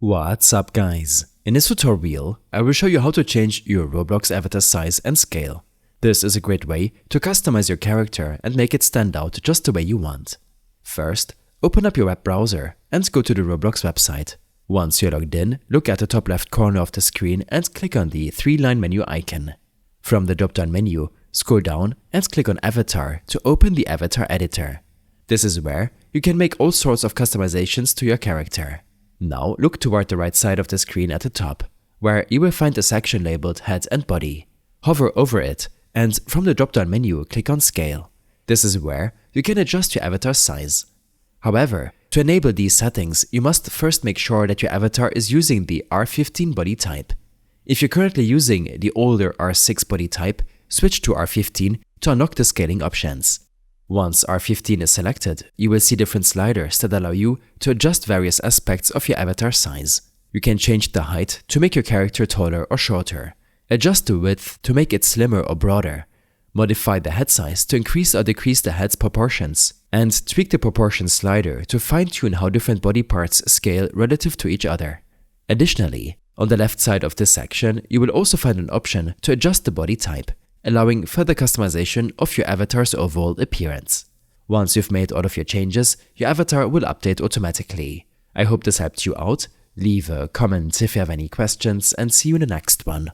What's up guys? In this tutorial, I will show you how to change your Roblox avatar size and scale. This is a great way to customize your character and make it stand out just the way you want. First, open up your web browser and go to the Roblox website. Once you're logged in, look at the top left corner of the screen and click on the three-line menu icon. From the drop-down menu, scroll down and click on Avatar to open the Avatar Editor. This is where you can make all sorts of customizations to your character. Now look toward the right side of the screen at the top, where you will find a section labeled Head and Body. Hover over it and from the drop-down menu click on Scale. This is where you can adjust your avatar size. However, to enable these settings, you must first make sure that your avatar is using the R15 body type. If you're currently using the older R6 body type, switch to R15 to unlock the scaling options. Once R15 is selected, you will see different sliders that allow you to adjust various aspects of your avatar size. You can change the height to make your character taller or shorter, adjust the width to make it slimmer or broader, modify the head size to increase or decrease the head's proportions, and tweak the proportion slider to fine-tune how different body parts scale relative to each other. Additionally, on the left side of this section, you will also find an option to adjust the body type, allowing further customization of your avatar's overall appearance. Once you've made all of your changes, your avatar will update automatically. I hope this helped you out. Leave a comment if you have any questions and see you in the next one.